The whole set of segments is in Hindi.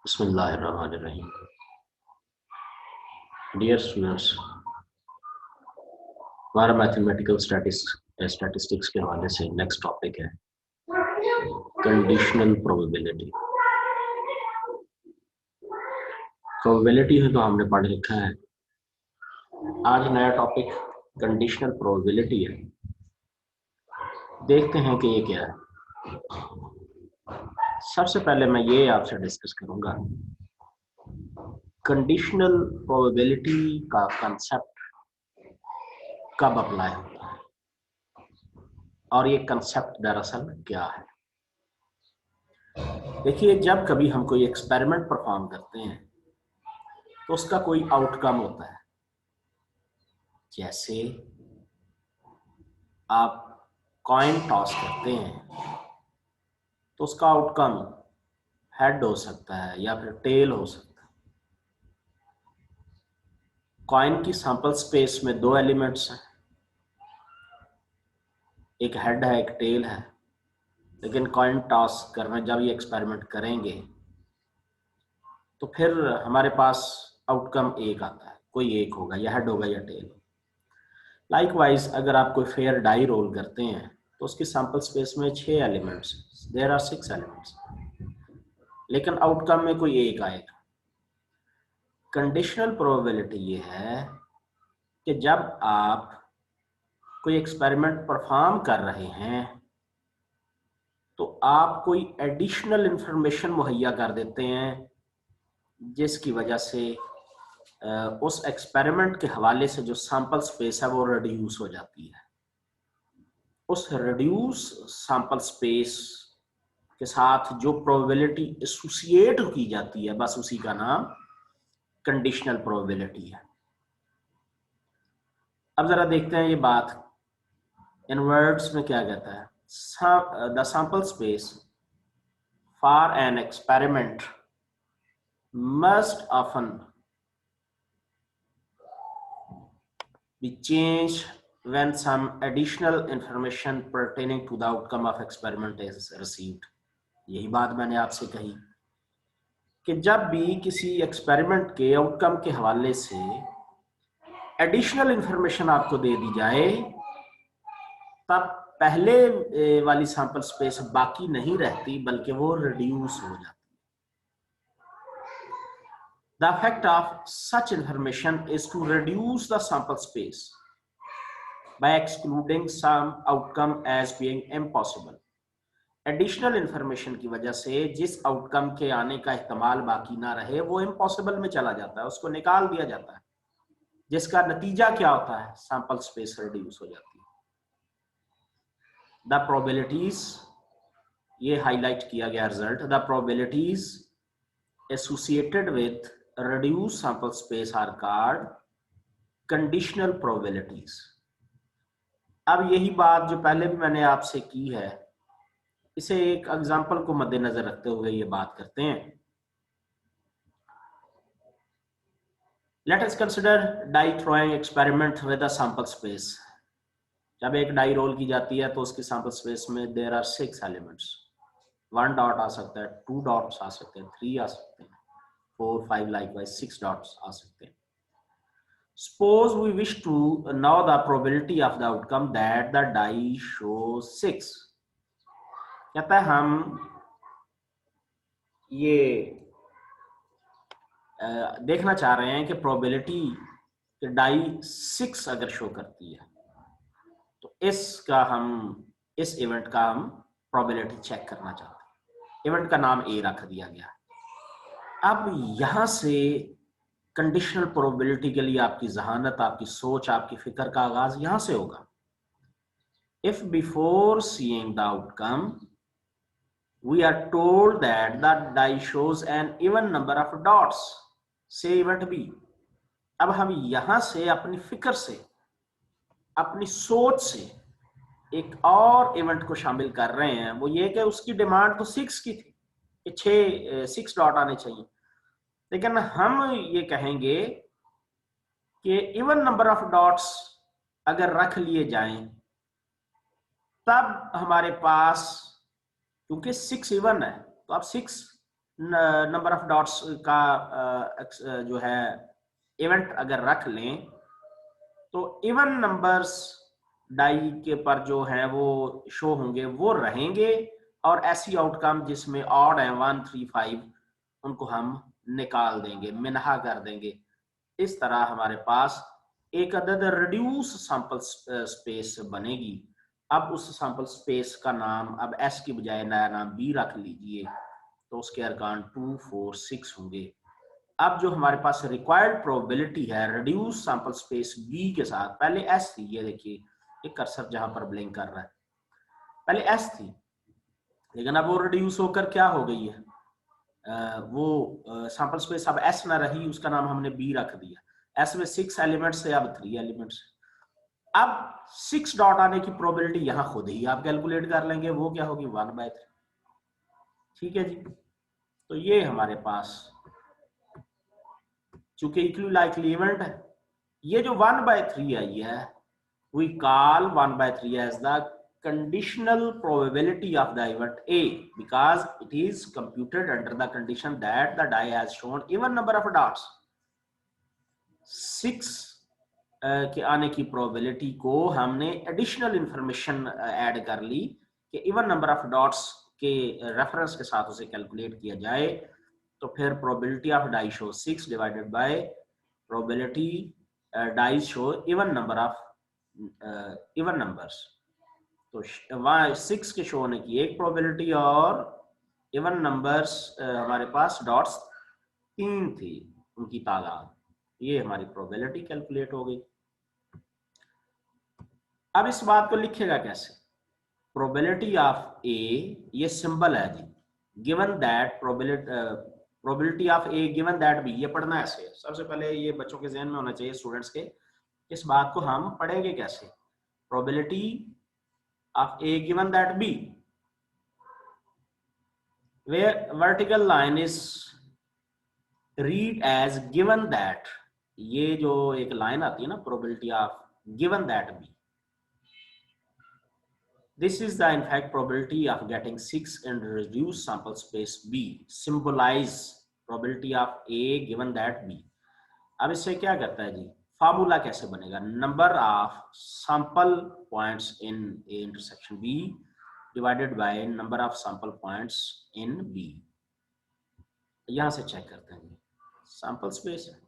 बिस्मिल्लाहिर्रहमानिर्रहीम। डियर स्टूडेंट्स, हमारा मैथमेटिकल स्टैटिस्टिक्स के हवाले से नेक्स्ट टॉपिक है कंडीशनल प्रोबेबिलिटी। प्रोबेबिलिटी है तो हमने पढ़ लिखा है। आज नया टॉपिक कंडीशनल प्रोबेबिलिटी है। देखते हैं कि ये क्या है। सबसे पहले मैं ये आपसे डिस्कस करूंगा कंडीशनल प्रोबेबिलिटी का कंसेप्ट कब अप्लाई होता है और ये कंसेप्ट दरअसल क्या है। देखिए, जब कभी हम कोई एक्सपेरिमेंट परफॉर्म करते हैं तो उसका कोई आउटकम होता है। जैसे आप कॉइन टॉस करते हैं तो उसका आउटकम हेड हो सकता है या फिर टेल हो सकता है। कॉइन की सैंपल स्पेस में दो एलिमेंट्स हैं, एक हेड है एक टेल है। लेकिन कॉइन टॉस करने जब ये एक्सपेरिमेंट करेंगे तो फिर हमारे पास आउटकम एक आता है, कोई एक होगा, या हेड होगा या टेल। लाइकवाइज अगर आप कोई फेयर डाई रोल करते हैं तो उसकी सैंपल स्पेस में 6 एलिमेंट्स, देयर आर 6 एलिमेंट्स, लेकिन आउटकम में कोई एक आएगा। कंडीशनल प्रोबेबिलिटी ये है कि जब आप कोई एक्सपेरिमेंट परफॉर्म कर रहे हैं तो आप कोई एडिशनल इंफॉर्मेशन मुहैया कर देते हैं जिसकी वजह से उस एक्सपेरिमेंट के हवाले से जो सैंपल स्पेस है वो रिड्यूस हो जाती है। उस रिड्यूस सैंपल स्पेस के साथ जो प्रोबेबिलिटी एसोसिएट की जाती है, बस उसी का नाम कंडीशनल प्रोबेबिलिटी है। अब जरा देखते हैं ये बात इन वर्ड्स में क्या कहता है। The sample space for an experiment must often B change when some additional information pertaining to the outcome of experiment is received। यही बात मैंने आपसे कही कि जब भी किसी एक्सपेरिमेंट के आउटकम के हवाले से एडिशनल इंफॉर्मेशन आपको दे दी जाए तब पहले वाली सैंपल स्पेस बाकी नहीं रहती बल्कि वो रिड्यूस हो जाती है। The effect of such information is to reduce the sample space by excluding some outcome as being impossible। Additional information की वजह से जिस आउटकम के आने का इहतमाल बाकी ना रहे वो इम्पॉसिबल में चला जाता है, उसको निकाल दिया जाता है, जिसका नतीजा क्या होता है, सैंपल स्पेस रिड्यूस हो जाती है। द प्रोबेबिलिटीज, ये हाईलाइट किया गया result, the probabilities associated with reduce sample space are called conditional probabilities. अब यही बात जो पहले भी मैंने आपसे की है, इसे एक एग्जांपल को मद्देनजर रखते हुए ये बात करते हैं। Let us consider die throwing experiment with a sample space. जब एक डाई रोल की जाती है तो उसकी सैंपल स्पेस में देयर आर 6 एलिमेंट्स। 1 डॉट आ सकता है, 2 डॉट्स आ सकते हैं, 3 आ सकते हैं, 4 5 लाइकवाइज 6 डॉट्स आ सकते हैं। Suppose we wish to know the probability of the outcome that the die shows 6। कहता है हम ये देखना चाह रहे हैं कि प्रोबेबिलिटी कि डाई 6 अगर शो करती है तो इस इवेंट का हम प्रोबेबिलिटी चेक करना चाहते हैं। इवेंट का नाम ए रख दिया गया। अब यहां से कंडीशनल प्रोबेबिलिटी के लिए आपकी जहानत, आपकी सोच, आपकी फिक्र का आगाज यहां से होगा। If before seeing the outcome we are told that the die shows an even number of dots, say event B। अब हम यहां से अपनी फिक्र से, अपनी सोच से एक और इवेंट को शामिल कर रहे हैं। वो ये कि उसकी डिमांड तो 6 की थी कि 6 डॉट आने चाहिए, लेकिन हम ये कहेंगे कि इवन नंबर ऑफ डॉट्स अगर रख लिए जाएं तब हमारे पास, क्योंकि 6 इवन है तो अब 6 नंबर ऑफ डॉट्स का जो है इवेंट अगर रख लें तो इवन नंबर्स डाई के पर जो है वो शो होंगे, वो रहेंगे, और ऐसी आउटकम जिसमें ऑड है 1 3 5 उनको हम निकाल देंगे, मिनहा कर देंगे। इस तरह हमारे पास एक अदद रिड्यूस सैंपल स्पेस बनेगी। अब उस सैंपल स्पेस का नाम अब एस की बजाय नया नाम बी रख लीजिए, तो उसके अरकान 2 4 6 होंगे। अब जो हमारे पास रिक्वायर्ड प्रोबेबिलिटी है रिड्यूस सैंपल स्पेस बी के साथ, पहले एस थी, ये देखिए ये कर्सर जहां पर ब्लिंक कर रहा है, पहले एस थी, लेकिन अब वो रिड्यूस होकर क्या हो गई है, वो सैंपल स्पेस अब एस ना रही, उसका नाम हमने बी रख दिया। एस में 6 एलिमेंट्स है, अब 3 एलिमेंट्स। अब 6 डॉट आने की प्रोबेबिलिटी यहां खुद ही आप कैलकुलेट कर लेंगे, वो क्या होगी 1/3। ठीक है जी, तो ये हमारे पास चूंकि इक्वली लाइकली इवेंट है, ये जो 1/3 आई है we call 1/3 as the conditional probability of the event A because it is computed under the condition that the die has shown even number of dots। 6 के आने की प्रोबेबिलिटी को हमने एडिशनल इंफॉर्मेशन ऐड कर ली कि इवन नंबर ऑफ डॉट्स के रेफरेंस के साथ उसे कैलकुलेट किया जाए, तो फिर probability of die show 6 divided by probability die show even number of even numbers. तो वहां 6 के शो होने की एक प्रोबेबिलिटी और इवन नंबर्स हमारे पास डॉट्स 3 थी उनकी तादाद, ये हमारी प्रोबेबिलिटी कैलकुलेट हो गई। अब इस बात को लिखेगा कैसे, प्रोबेबिलिटी ऑफ ए, ये सिंबल है जी, given that probability of A given that b, ये पढ़ना ऐसे। सबसे पहले ये बच्चों के जहन में होना चाहिए, स्टूडेंट्स के, इस बात को हम पढ़ेंगे कैसे, probability of A given that B, where vertical line is read as given that, ये जो एक लाइन आती है ना probability of given that B, this is the in fact probability of getting 6 in reduced sample space B, symbolize probability of A given that B। अब इससे क्या करता है जी, फार्मूला कैसे बनेगा, number of sample points in A intersection B divided by number of sample points in B। यहां से चेक करते हैं जी, सैंपल स्पेस है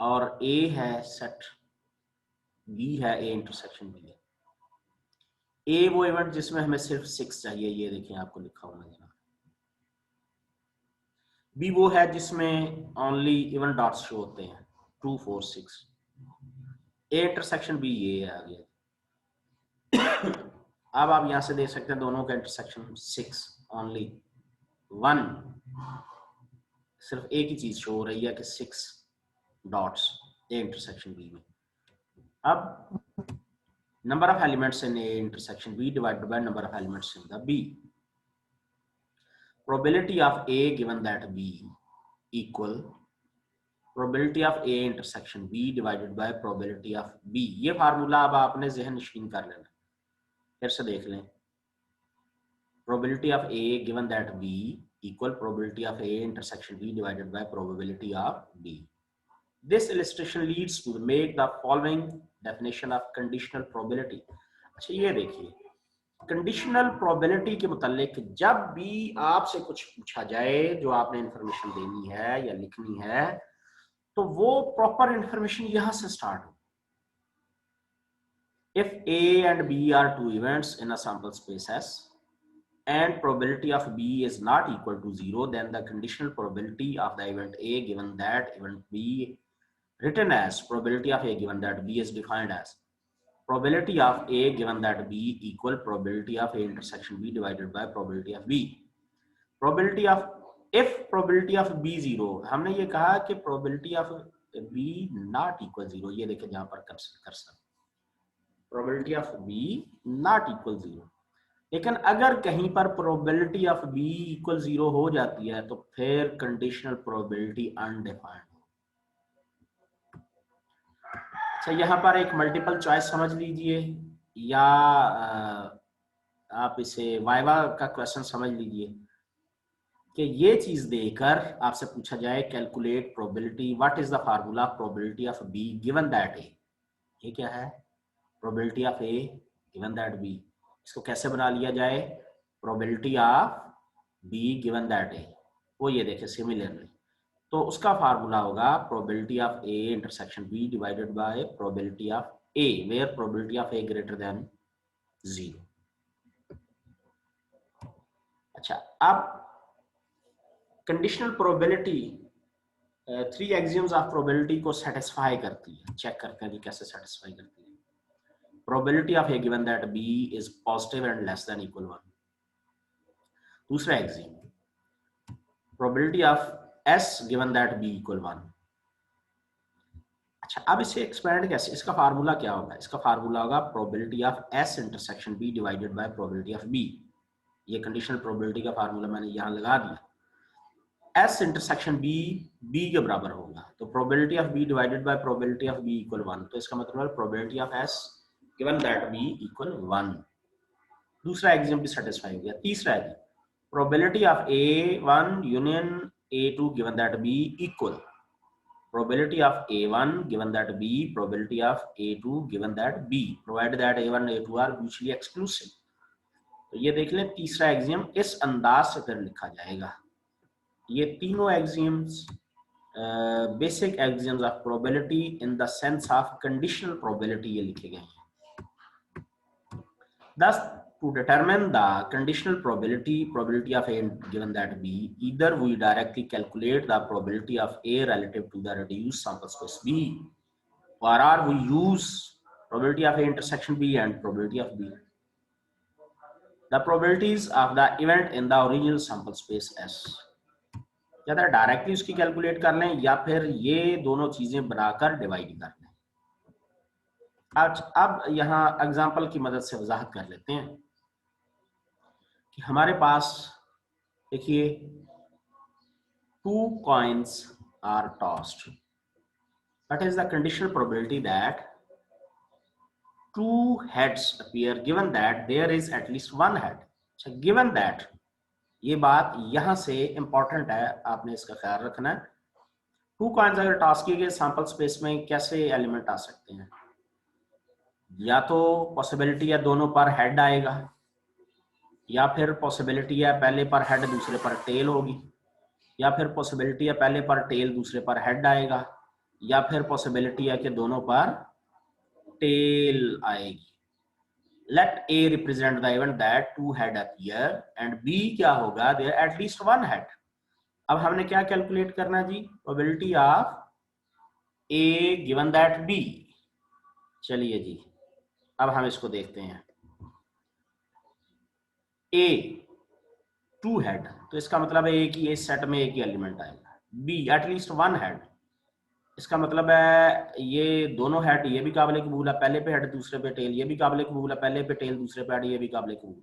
और A है सेट, B है A इंटरसेक्शन B है। A वो इवेंट जिसमें हमें सिर्फ 6 चाहिए, ये देखिए आपको लिखा हुआ है। B वो है जिसमें ओनली इवन डॉट्स शो होते हैं 2 4 6। A इंटरसेक्शन B ये आ गया। अब आप यहां से देख सकते हैं दोनों का इंटरसेक्शन 6, ओनली 1, सिर्फ एक ही चीज शो हो रही है कि 6 डॉट्स A इंटरसेक्शन B में। अब number of elements in A intersection B divided by number of elements in the B, probability of A given that B equal probability of A intersection B divided by probability of B। ये फार्मूला अब आपने जहन नशीन कर लेना, फिर से देख लें, probability of A given that B equal probability of A intersection B divided by probability of B। This illustration leads to make the following definition of conditional probability। अच्छा ये देखिए, कंडीशनल प्रोबेबिलिटी के मुतालिक जब भी आपसे कुछ पूछा जाए, जो आपने इंफॉर्मेशन देनी है या लिखनी है, तो वो प्रॉपर इंफॉर्मेशन यहां से स्टार्ट हो। If A and B are two events in a sample space S and probability of B is not equal to 0, then the conditional probability of the event A given that event B written as probability of A given that B is defined as probability of A given that B equal probability of A intersection B divided by probability of B। probability of if probability of B 0, हमने ये कहा कि probability of B not equal 0, ये देखें जहां पर cursor, probability of B not equal 0। लेकिन अगर कहीं पर probability of B equal 0 हो जाती है तो फिर conditional probability undefined। अच्छा यहाँ पर एक मल्टीपल चॉइस समझ लीजिए, या आप इसे वाइवा का क्वेश्चन समझ लीजिए। कि ये चीज देकर आपसे पूछा जाए calculate probability, what is the formula probability of b given that a. ये क्या है? Probability of A given that b. इसको कैसे बना लिया जाए? Probability of b given that a. वो ये देखे सिमिलरली, तो उसका फार्मूला होगा probability of A intersection B divided by probability of a, where probability of a greater than 0। अच्छा, अब conditional probability 3 axioms of probability को सेटिस्फाई करती है। चेक करते हैं कि कैसे सेटिस्फाई करती है। Probability of A given that B is positive and less than equal 1। दूसरा axiom, probability of S given that B equal 1। अच्छा, अब इसे एक्सपेंड कैसे? इसका फार्मूला क्या होगा? इसका फार्मूला होगा probability of S intersection B divided by probability of B. ये कंडीशनल प्रोबेबिलिटी का फार्मूला मैंने यहां लगा दिया। एस इंटरसेक्शन बी बी के बराबर होगा, तो probability of B divided by probability of B equal 1। तो इसका मतलब है probability of S given that B equal 1। दूसरा एक्सियम भी सेटिस्फाई हो गया। तीसरा है probability of A1 union A2 given that B equal probability of A1 given that B, probability of A2 given that B, provided that A1 and A2 are mutually exclusive। तो ये देख लें, तीसरा एक्सियम इस अंदाज से फिर लिखा जाएगा। ये तीनों axioms basic axioms of probability in the sense of conditional probability ये लिखे गए हैं। Thus, to determine the conditional probability of A given that B, either we directly calculate the probability of A relative to the reduced sample space B, or we use probability of A intersection B and probability of B, the probabilities of the event in the original sample space S। या तो डायरेक्टली उसकी कैलकुलेट कर लें या फिर ये दोनों चीजें बनाकर डिवाइड कर लें। अब यहाँ एग्जाम्पल की मदद से वजाहत कर लेते हैं कि हमारे पास देखिए 2 coins are tossed. What is the conditional probability that 2 heads appear given that there is at least 1 head? अच्छा, given that, ये बात यहां से इंपॉर्टेंट है, आपने इसका ख्याल रखना है। 2 coins अगर टॉस किए गए सैंपल स्पेस में कैसे एलिमेंट आ सकते हैं? या तो पॉसिबिलिटी है दोनों पर हेड आएगा, या फिर पॉसिबिलिटी है पहले पर हेड दूसरे पर टेल होगी, या फिर पॉसिबिलिटी है पहले पर टेल दूसरे पर हेड आएगा, या फिर पॉसिबिलिटी है कि दोनों पर टेल आएगी। Let a represent the event that 2 head appear and b क्या होगा? There at least 1 head. अब हमने क्या कैलकुलेट करना जी? Probability of A given that b. चलिए जी, अब हम इसको देखते हैं। ए 2 हेड, तो इसका मतलब है कि इस सेट में एक ही एलिमेंट आएगा। बी एटलीस्ट 1 हेड, इसका मतलब है ये दोनों हेड, ये भी काबिल कबूल है, पहले पे हेड दूसरे पे टेल, ये भी काबिल कबूल है, पहले पे टेल दूसरे पे हेड, ये भी काबिल कबूल है।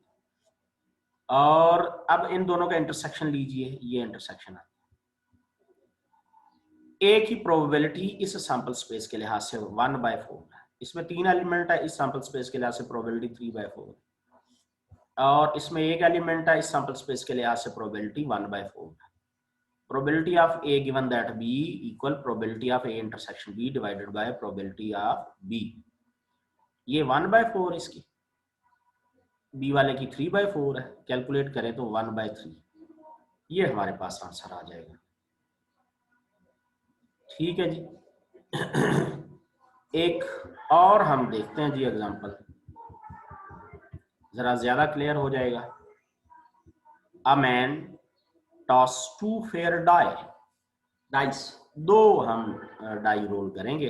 और अब इन दोनों का इंटरसेक्शन लीजिए, ये इंटरसेक्शन है। ए की प्रोबेबिलिटी इस सैंपल स्पेस के लिहाज से 1/4 है। इसमें 3 एलिमेंट है, इस सैंपल स्पेस के लिहाज से प्रोबेबिलिटी 3/4 है। और इसमें एक एलिमेंट है, इस सैंपल स्पेस के लिहाज से प्रोबेबिलिटी 1/4 है। Probability of A given that B equal probability of A intersection B divided by probability of B। ये 1/4 इसकी, B वाले की 3/4 है। कैलकुलेट करें तो 1/3, ये हमारे पास आंसर आ जाएगा। ठीक है जी। एक और हम देखते हैं जी एग्जांपल, जरा ज्यादा क्लियर हो जाएगा। A man toss 2 fair dice, 2 हम डाई रोल करेंगे।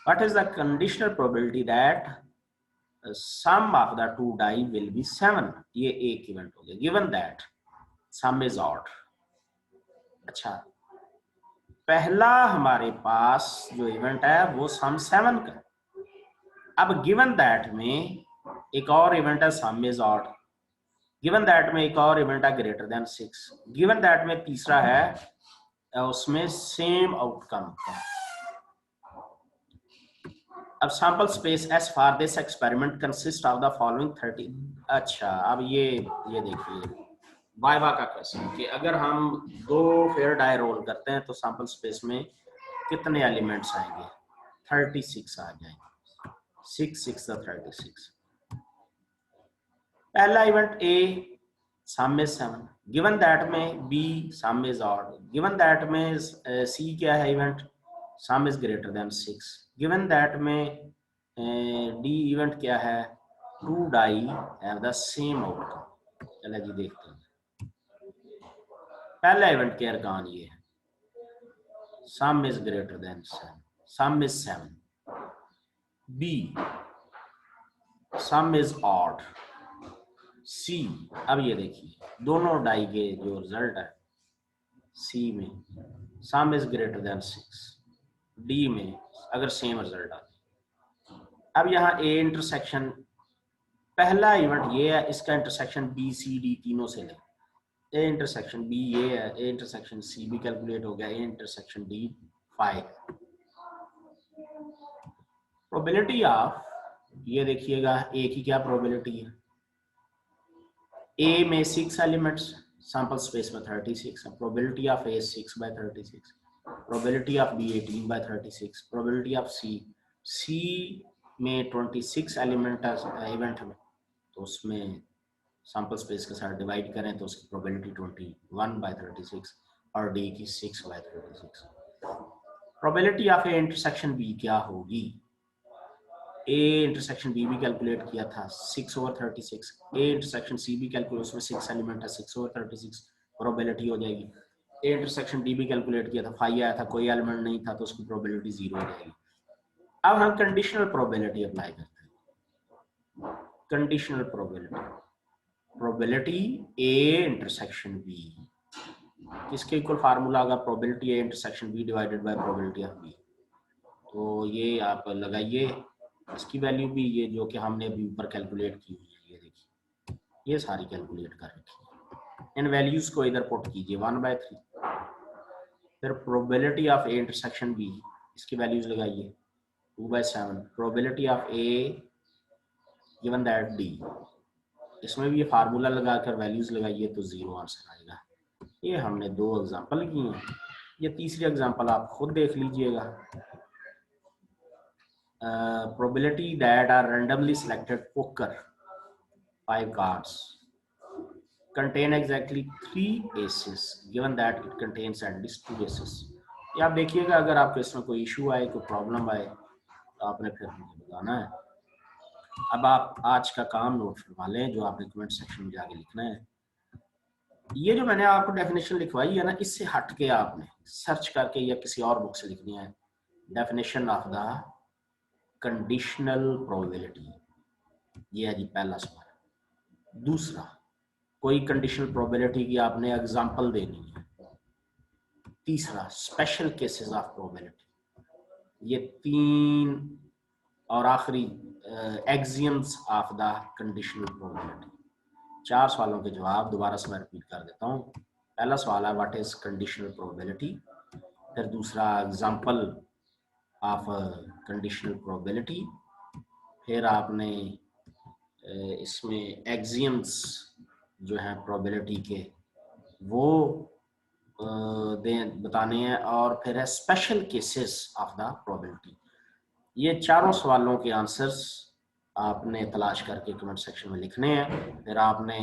What is the conditional probability that sum of the 2 die will be 7? ये एक इवेंट हो गया। Given that sum is odd. अच्छा, पहला हमारे पास जो इवेंट है वो सम 7 का। अब गिवन दैट में एक और इवेंट है sum is odd, given that में एक और इवेंट है ग्रेटर देन 6, गिवन दैट में तीसरा है उसमें सेम आउटकम है। अब sample space S for this experiment consist of the following 30। अच्छा, अब ये देखिए वाइवा का क्वेश्चन कि अगर हम 2 फेयर डाई रोल करते हैं तो सैंपल स्पेस में कितने एलिमेंट्स आएंगे? 36 आ जाएंगे। 6 6 36। पहला event A sum is 7, given that में B sum is odd, given that में सी क्या है event? Sum is greater than 6, given that में डी इवेंट क्या है? 2 die have the same outcome. चलिए जी देखते हैं। पहला इवेंट के अरकान ये है, sum is greater than 7, sum is 7, B sum is odd, C, अब ये देखिए दोनों डाई के जो रिजल्ट है, सी में सम इज ग्रेटर देन 6, डी में अगर सेम रिजल्ट आए। अब यहाँ ए इंटरसेक्शन, पहला इवेंट ये है, इसका इंटरसेक्शन बी सी डी तीनों से ले। ए इंटरसेक्शन बी ये है, ए इंटरसेक्शन सी भी कैलकुलेट हो गया, A intersection D 5। Probability of, ये देखिएगा ए की क्या प्रोबेबिलिटी है? ए में 6 एलिमेंट्स, सैंपल स्पेस में 36 है, probability of A 6/36, probability of B 18/36, probability of C में 26 एलिमेंट इवेंट में, तो उसमें सैंपल स्पेस के साथ डिवाइड करें तो उसकी प्रोबेबिलिटी 21/36 और डी की 6/36। Probability of A intersection B क्या होगी? ए इंटरसेक्शन बी भी कैलकुलेट किया था 6/36, ए इंटरसेक्शन सी भी कैलकुलेट, उसमें 6 एलिमेंट है, 6/36 प्रोबेबिलिटी हो जाएगी। ए इंटरसेक्शन डी भी कैलकुलेट किया था, 5 आया था, कोई एलिमेंट नहीं था तो उसकी प्रोबेबिलिटी 0 हो जाएगी। अब हम कंडीशनल प्रोबेबिलिटी अप्लाई करते हैं। Conditional probability, probability A intersection B, किसके इक्वल फार्मूला होगा? Probability A intersection B divided by probability of B. तो ये आप लगाइए, इसकी वैल्यू भी ये जो कि हमने अभी ऊपर कैलकुलेट की हुई है, ये देखिए ये सारी कैलकुलेट कर रखी है। इन वैल्यूज को इधर पुट कीजिए 1/3। फिर probability of A intersection B, इसकी वैल्यूज लगाइए 2/7, probability of A given that D, इसमें भी ये फार्मूला लगाकर वैल्यूज लगाइए तो 0 आंसर आएगा। ये हमने 2 एग्जांपल की हैं, ये तीसरी एग्जांपल आप खुद देख लीजिएगा। probability that are randomly selected poker 5 cards contain exactly 3 aces given that it contains at least 2 aces। ये आप देखिएगा, अगर आपको इसमें कोई इशू आए, कोई प्रॉब्लम आए तो आपने फिर मुझे बताना है। अब आप आज का काम नोट करवा लें, जो आपने कमेंट सेक्शन में जाके लिखना है। ये जो मैंने आपको डेफिनेशन लिखवाई है ना, इससे हट के आपने सर्च करके या किसी और बुक से लिखनी है। Definition of the conditional probability, ये है जी पहला सवाल। दूसरा, कोई कंडीशनल प्रोबेबिलिटी की आपने एग्जांपल देनी है। तीसरा, स्पेशल केसेस ऑफ प्रोबेबिलिटी। ये 3 और आखिरी axioms of the conditional probability. 4 सवालों के जवाब दोबारा से मैं रिपीट कर देता हूँ। पहला सवाल है व्हाट इज कंडीशनल प्रोबेबिलिटी, फिर दूसरा एग्जांपल ऑफ कंडीशनल प्रोबेबिलिटी, फिर आपने इसमें एक्सियम्स जो हैं प्रोबेबिलिटी के वो बताने हैं, और फिर है special cases of the probability. ये चारों सवालों के आंसर्स आपने तलाश करके कमेंट सेक्शन में लिखने हैं। फिर आपने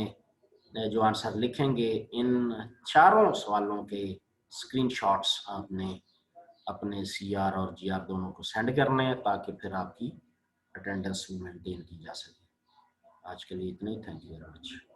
जो आंसर लिखेंगे, इन चारों सवालों के स्क्रीनशॉट्स आपने अपने CR और GR दोनों को सेंड करने हैं, ताकि फिर आपकी अटेंडेंस भी मेंटेन की जा सके। आज के लिए इतना ही। Thank you very much.